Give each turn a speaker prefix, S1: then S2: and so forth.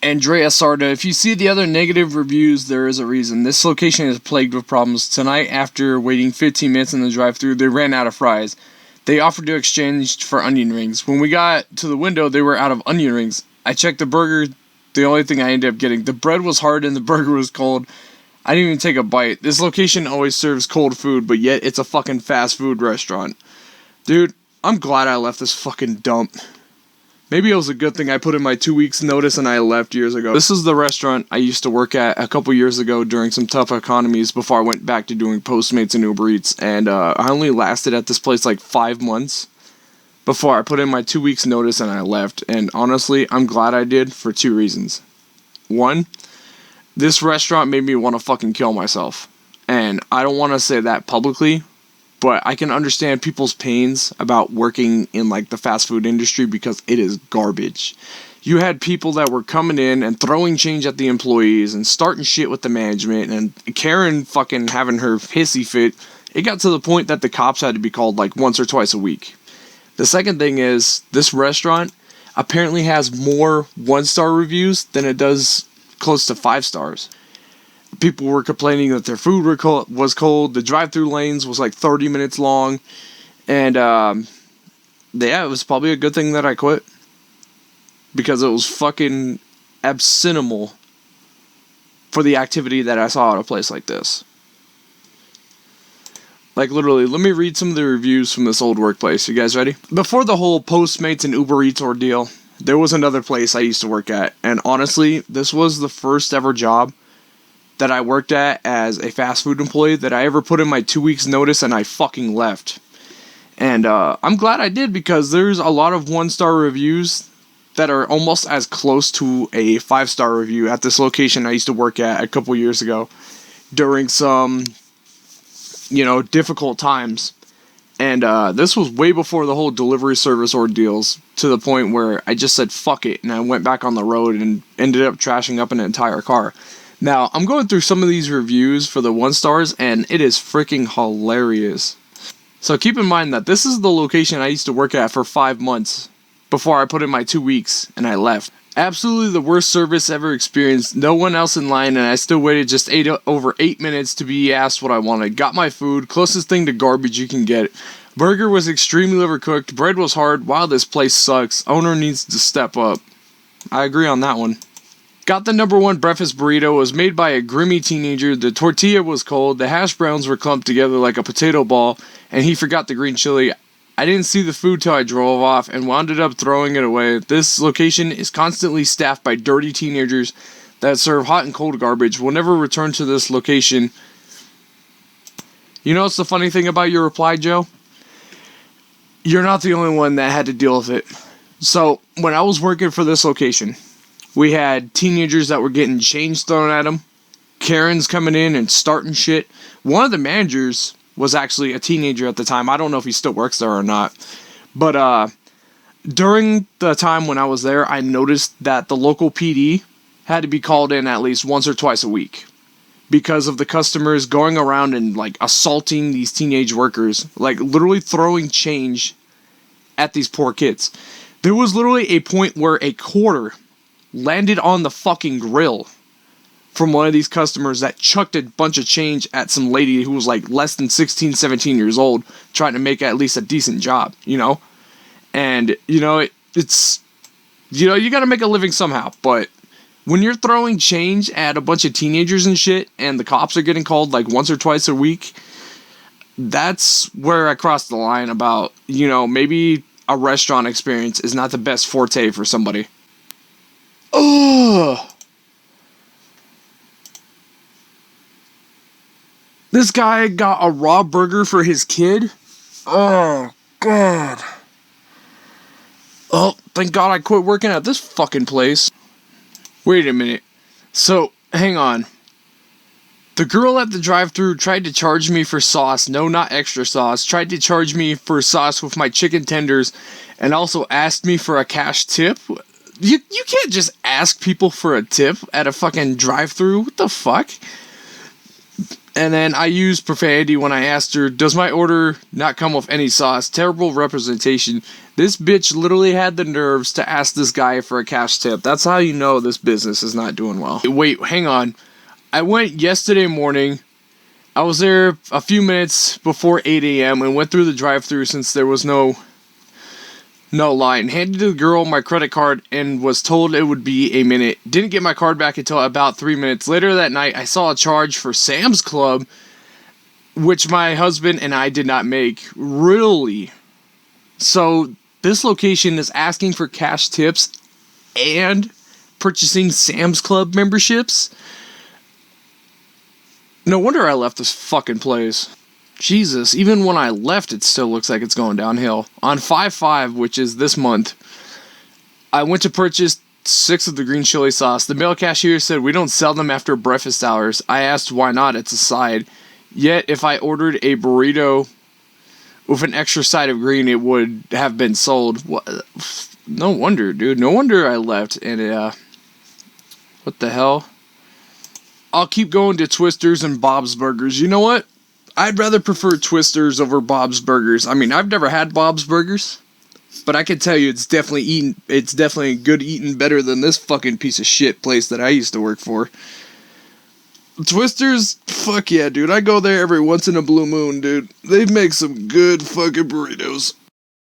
S1: Andrea Sarda, if you see the other negative reviews, there is a reason. This location is plagued with problems. Tonight, after waiting 15 minutes in the drive-thru, they ran out of fries. They offered to exchange for onion rings. When we got to the window, they were out of onion rings. I checked the burger. The only thing I ended up getting, the bread was hard and the burger was cold. I didn't even take a bite. This location always serves cold food, but yet it's a fucking fast food restaurant. Dude, I'm glad I left this fucking dump. Maybe it was a good thing I put in my 2 weeks notice and I left years ago. This is the restaurant I used to work at a couple years ago during some tough economies before I went back to doing Postmates and Uber Eats. And I only lasted at this place like 5 months before I put in my 2 weeks notice and I left. And honestly, I'm glad I did for 2 reasons. One, this restaurant made me want to fucking kill myself. And I don't want to say that publicly, but I can understand people's pains about working in like the fast food industry because it is garbage. You had people that were coming in and throwing change at the employees and starting shit with the management, and Karen fucking having her hissy fit. It got to the point that the cops had to be called like once or twice a week. The second thing is, this restaurant apparently has more 1-star reviews than it does close to 5 stars. People were complaining that their food was cold. The drive-thru lanes was like 30 minutes long. And, yeah, it was probably a good thing that I quit. Because it was fucking abysmal for the activity that I saw at a place like this. Like, literally, let me read some of the reviews from this old workplace. You guys ready? Before the whole Postmates and Uber Eats ordeal, there was another place I used to work at. And honestly, this was the first ever job that I worked at as a fast food employee that I ever put in my 2 weeks notice and I fucking left. And I'm glad I did, because there's a lot of 1-star reviews that are almost as close to a 5-star review at this location I used to work at a couple years ago during some, difficult times. And this was way before the whole delivery service ordeals, to the point where I just said fuck it and I went back on the road and ended up trashing up an entire car. Now, I'm going through some of these reviews for the 1-stars, and it is freaking hilarious. So keep in mind that this is the location I used to work at for 5 months before I put in my 2 weeks and I left. Absolutely the worst service ever experienced. No one else in line, and I still waited just over 8 minutes to be asked what I wanted. Got my food, closest thing to garbage you can get. Burger was extremely overcooked. Bread was hard. Wow, this place sucks. Owner needs to step up. I agree on that one. Got the #1 breakfast burrito. It was made by a grimy teenager. The tortilla was cold. The hash browns were clumped together like a potato ball, and he forgot the green chili. I didn't see the food till I drove off and wound up throwing it away. This location is constantly staffed by dirty teenagers that serve hot and cold garbage. We'll never return to this location. You know what's the funny thing about your reply, Joe? You're not the only one that had to deal with it. So, when I was working for this location, we had teenagers that were getting change thrown at them. Karens coming in and starting shit. One of the managers was actually a teenager at the time. I don't know if he still works there or not. But during the time when I was there, I noticed that the local PD had to be called in at least once or twice a week because of the customers going around and like assaulting these teenage workers, like literally throwing change at these poor kids. There was literally a point where a quarter landed on the fucking grill from one of these customers that chucked a bunch of change at some lady who was like less than 16, 17 years old, trying to make at least a decent job, And, it's, you gotta make a living somehow, but when you're throwing change at a bunch of teenagers and shit, and the cops are getting called like once or twice a week, that's where I crossed the line about, maybe a restaurant experience is not the best forte for somebody. Ugh. This guy got a raw burger for his kid? Oh, God. Oh, thank God I quit working at this fucking place. Wait a minute. So, hang on. The girl at the drive-thru tried to charge me for sauce. No, not extra sauce. Tried to charge me for sauce with my chicken tenders, and also asked me for a cash tip. You can't just ask people for a tip at a fucking drive-thru. What the fuck? And then I used profanity when I asked her, does my order not come with any sauce? Terrible representation. This bitch literally had the nerves to ask this guy for a cash tip. That's how you know this business is not doing well. Wait, hang on. I went yesterday morning. I was there a few minutes before 8 a.m. and went through the drive-thru since there was no line. Handed the girl my credit card and was told it would be a minute. Didn't get my card back until about 3 minutes. Later that night, I saw a charge for Sam's Club, which my husband and I did not make. Really? So this location is asking for cash tips and purchasing Sam's Club memberships? No wonder I left this fucking place. Jesus, even when I left, it still looks like it's going downhill. On 5/5, which is this month, I went to purchase 6 of the green chili sauce. The male cashier said we don't sell them after breakfast hours. I asked why not, it's a side. Yet, if I ordered a burrito with an extra side of green, it would have been sold. What? No wonder, dude. No wonder I left. And, what the hell? I'll keep going to Twisters and Bob's Burgers. You know what? I'd rather prefer Twisters over Bob's Burgers. I mean, I've never had Bob's Burgers, but I can tell you it's definitely good eating better than this fucking piece of shit place that I used to work for. Twisters, fuck yeah, dude. I go there every once in a blue moon, dude. They make some good fucking burritos.